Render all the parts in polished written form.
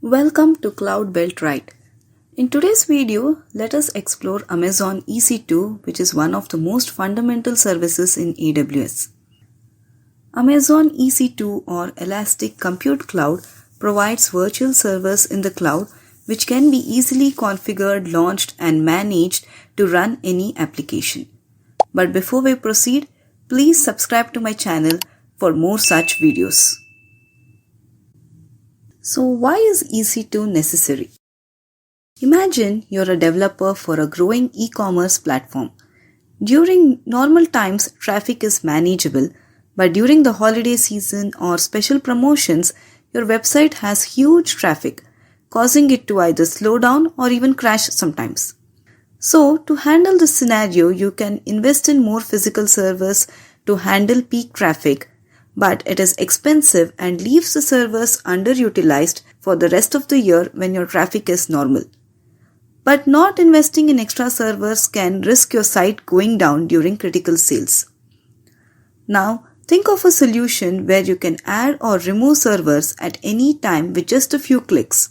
Welcome to Cloud Built Right. In today's video, let us explore Amazon EC2, which is one of the most fundamental services in AWS. Amazon EC2 or Elastic Compute Cloud provides virtual servers in the cloud which can be easily configured, launched and managed to run any application. But before we proceed, please subscribe to my channel for more such videos. So why is EC2 necessary? Imagine you're a developer for a growing e-commerce platform. During normal times, traffic is manageable, but during the holiday season or special promotions, your website has huge traffic, causing it to either slow down or even crash sometimes. So, to handle this scenario, you can invest in more physical servers to handle peak traffic, but it is expensive and leaves the servers underutilized for the rest of the year when your traffic is normal. But not investing in extra servers can risk your site going down during critical sales. Now, think of a solution where you can add or remove servers at any time with just a few clicks.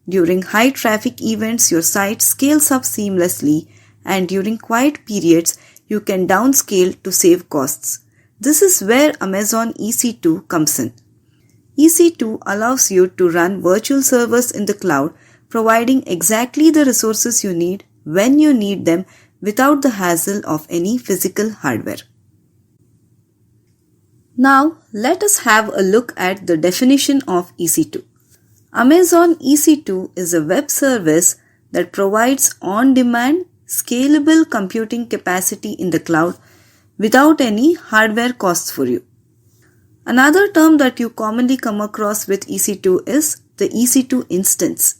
During high traffic events, your site scales up seamlessly, and during quiet periods, you can downscale to save costs. This is where Amazon EC2 comes in. EC2 allows you to run virtual servers in the cloud, providing exactly the resources you need when you need them without the hassle of any physical hardware. Now, let us have a look at the definition of EC2. Amazon EC2 is a web service that provides on-demand, scalable computing capacity in the cloud without any hardware costs for you. Another term that you commonly come across with EC2 is the EC2 instance.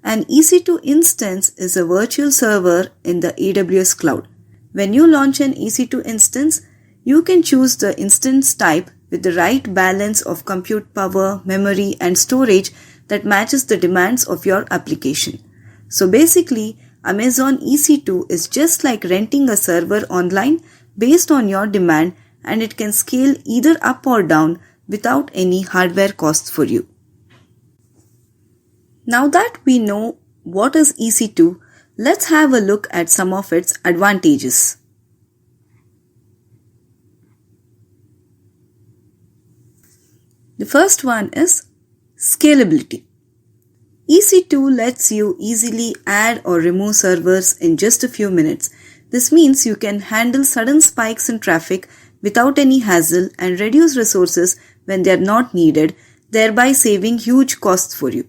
An EC2 instance is a virtual server in the AWS cloud. When you launch an EC2 instance, you can choose the instance type with the right balance of compute power, memory, and storage that matches the demands of your application. So basically, Amazon EC2 is just like renting a server online based on your demand, and it can scale either up or down without any hardware costs for you. Now that we know what is EC2, let's have a look at some of its advantages. The first one is scalability. EC2 lets you easily add or remove servers in just a few minutes. This means you can handle sudden spikes in traffic without any hassle and reduce resources when they are not needed, thereby saving huge costs for you.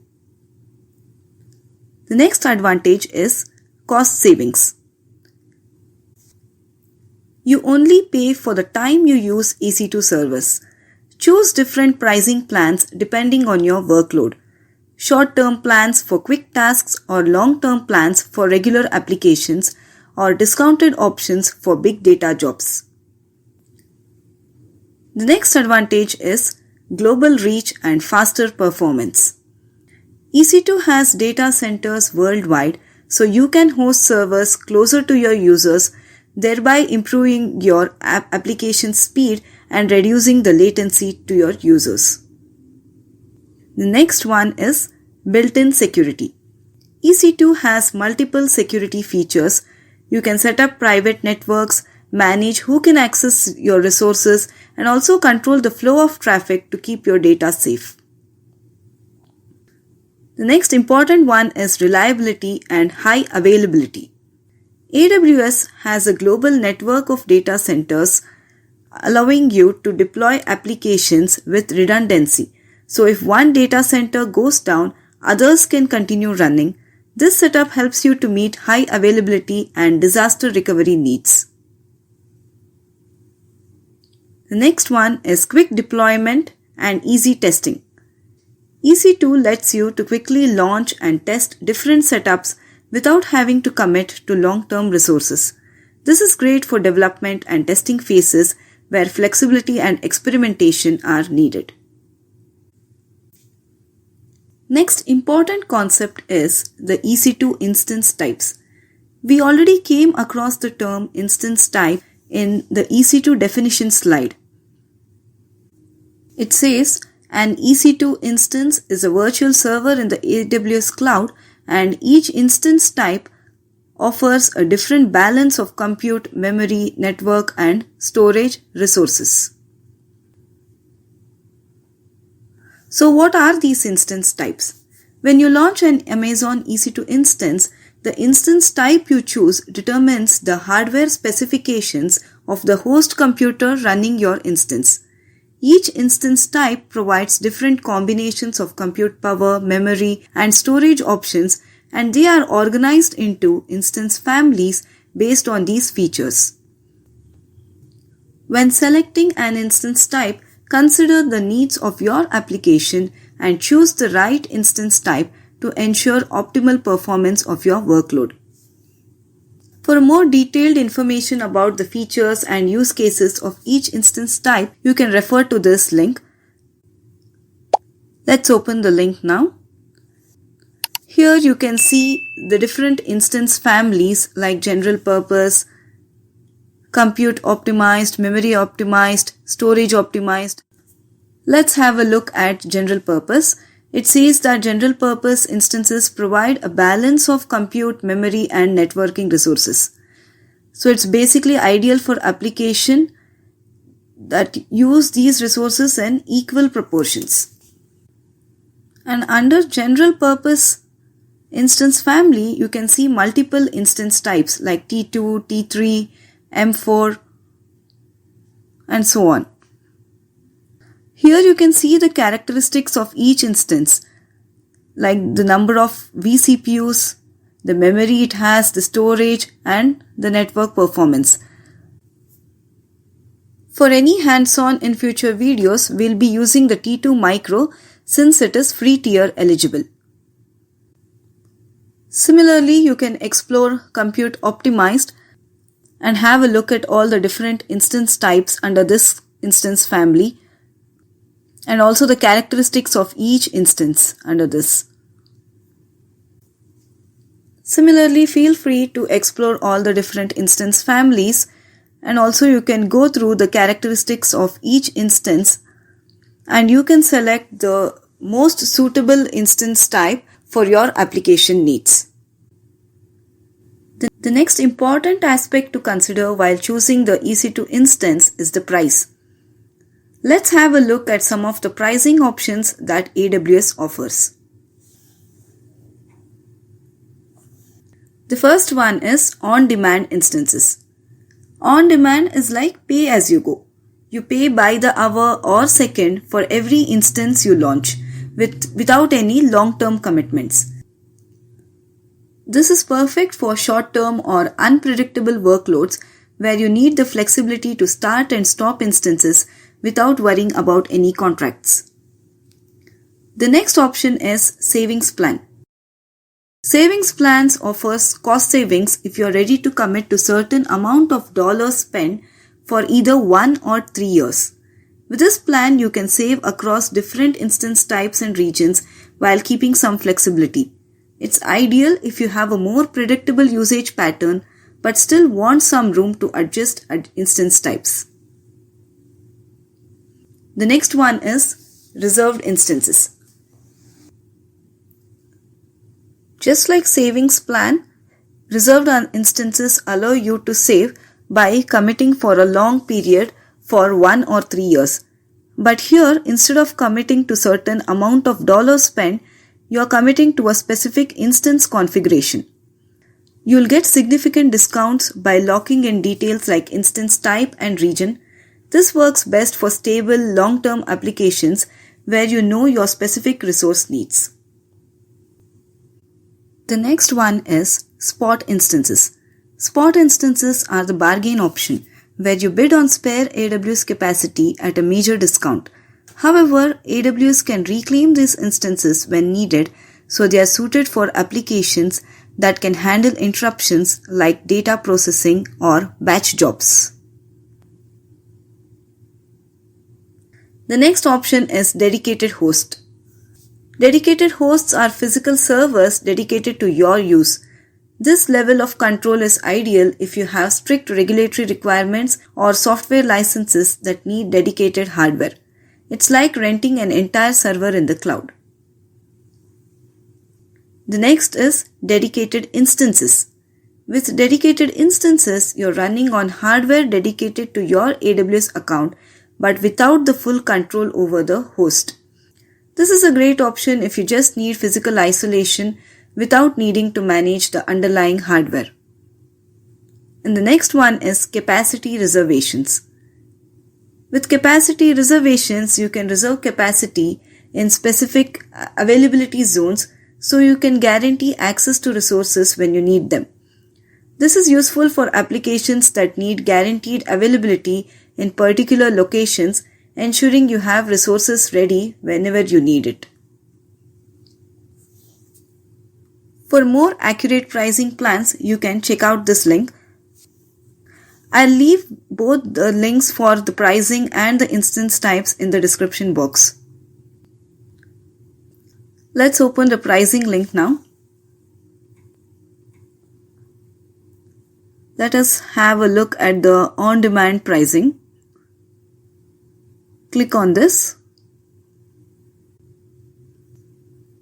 The next advantage is cost savings. You only pay for the time you use EC2 servers. Choose different pricing plans depending on your workload. Short-term plans for quick tasks or long-term plans for regular applications, or discounted options for big data jobs. The next advantage is global reach and faster performance. EC2 has data centers worldwide, so you can host servers closer to your users, thereby improving your application speed and reducing the latency to your users. The next one is built-in security. EC2 has multiple security features. You can set up private networks, manage who can access your resources, and also control the flow of traffic to keep your data safe. The next important one is reliability and high availability. AWS has a global network of data centers, allowing you to deploy applications with redundancy. So if one data center goes down, others can continue running. This setup helps you to meet high availability and disaster recovery needs. The next one is quick deployment and easy testing. EC2 lets you to quickly launch and test different setups without having to commit to long-term resources. This is great for development and testing phases where flexibility and experimentation are needed. Next important concept is the EC2 Instance Types. We already came across the term instance type in the EC2 definition slide. It says An EC2 instance is a virtual server in the AWS cloud, and each instance type offers a different balance of compute, memory, network, and storage resources. So what are these instance types? When you launch an Amazon EC2 instance, the instance type you choose determines the hardware specifications of the host computer running your instance. Each instance type provides different combinations of compute power, memory, and storage options, and they are organized into instance families based on these features. When selecting an instance type, consider the needs of your application and choose the right instance type to ensure optimal performance of your workload. For more detailed information about the features and use cases of each instance type, you can refer to this link. Let's open the link now. Here you can see the different instance families like general purpose, compute optimized, memory optimized, storage optimized. Let's have a look at general purpose. It says that general purpose instances provide a balance of compute, memory, and networking resources. So it's basically ideal for applications that use these resources in equal proportions. And under general purpose instance family, you can see multiple instance types like T2, T3, M4, and so on. Here you can see the characteristics of each instance, like the number of vCPUs, the memory it has, the storage, and the network performance. For any hands-on in future videos, we'll be using the T2 Micro since it is free tier eligible. Similarly, you can explore compute optimized and have a look at all the different instance types under this instance family, and also the characteristics of each instance under this. Similarly, feel free to explore all the different instance families, and also you can go through the characteristics of each instance and you can select the most suitable instance type for your application needs. The next important aspect to consider while choosing the EC2 instance is the price. Let's have a look at some of the pricing options that AWS offers. The first one is on-demand instances. On-demand is like pay as you go. You pay by the hour or second for every instance you launch without any long-term commitments. This is perfect for short-term or unpredictable workloads where you need the flexibility to start and stop instances without worrying about any contracts. The next option is savings plan. Savings plans offers cost savings if you are ready to commit to certain amount of dollars spent for either 1 or 3 years. With this plan, you can save across different instance types and regions while keeping some flexibility. It's ideal if you have a more predictable usage pattern but still want some room to adjust instance types. The next one is reserved instances. Just like savings plan, reserved instances allow you to save by committing for a long period for 1 or 3 years. But here, instead of committing to certain amount of dollars spent, you are committing to a specific instance configuration. You'll get significant discounts by locking in details like instance type and region. This works best for stable, long-term applications where you know your specific resource needs. The next one is spot instances. Spot instances are the bargain option where you bid on spare AWS capacity at a major discount. However, AWS can reclaim these instances when needed, so they are suited for applications that can handle interruptions like data processing or batch jobs. The next option is dedicated host. Dedicated hosts are physical servers dedicated to your use. This level of control is ideal if you have strict regulatory requirements or software licenses that need dedicated hardware. It's like renting an entire server in the cloud. The next is dedicated instances. With dedicated instances, you're running on hardware dedicated to your AWS account, but without the full control over the host. This is a great option if you just need physical isolation without needing to manage the underlying hardware. And the next one is capacity reservations. With capacity reservations, you can reserve capacity in specific availability zones so you can guarantee access to resources when you need them. This is useful for applications that need guaranteed availability in particular locations, ensuring you have resources ready whenever you need it. For more accurate pricing plans, you can check out this link. I'll leave both the links for the pricing and the instance types in the description box. Let's open the pricing link now. Let us have a look at the on-demand pricing. Click on this.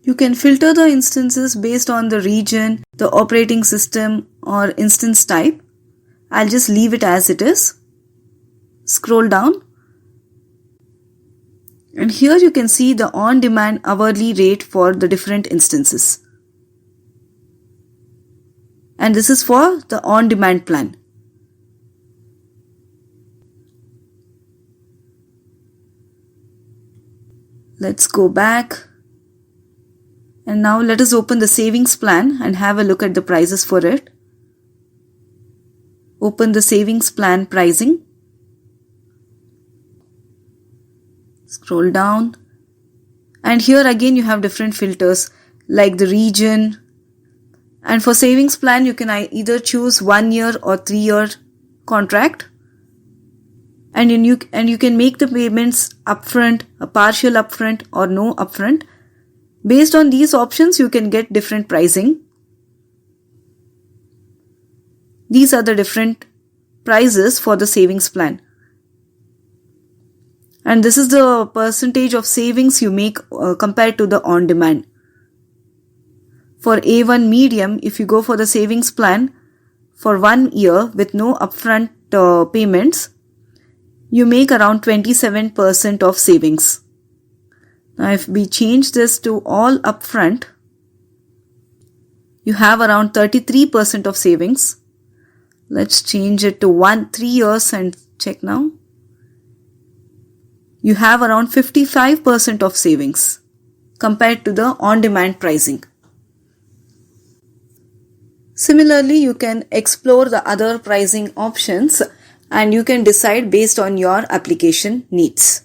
You can filter the instances based on the region, the operating system, or instance type. I'll just leave it as it is. Scroll down. And here you can see the on-demand hourly rate for the different instances. And this is for the on-demand plan. Let's go back. And now let us open the savings plan and have a look at the prices for it. Open the savings plan pricing. Scroll down. And here again you have different filters like the region. And for savings plan, you can either choose 1 year or 3 year contract. And you can make the payments upfront, a partial upfront or no upfront. Based on these options, you can get different pricing. These are the different prices for the savings plan. And this is the percentage of savings you make compared to the on-demand. For A1 medium, if you go for the savings plan for 1 year with no upfront payments, you make around 27% of savings. Now if we change this to all upfront, you have around 33% of savings. Let's change it to 3 years and check now. You have around 55% of savings compared to the on-demand pricing. Similarly, you can explore the other pricing options and you can decide based on your application needs.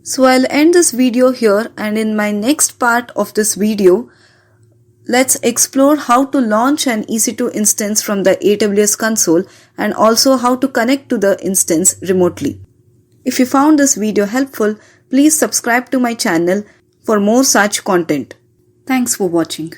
So I'll end this video here, and in my next part of this video, let's explore how to launch an EC2 instance from the AWS console and also how to connect to the instance remotely. If you found this video helpful, please subscribe to my channel for more such content. Thanks for watching.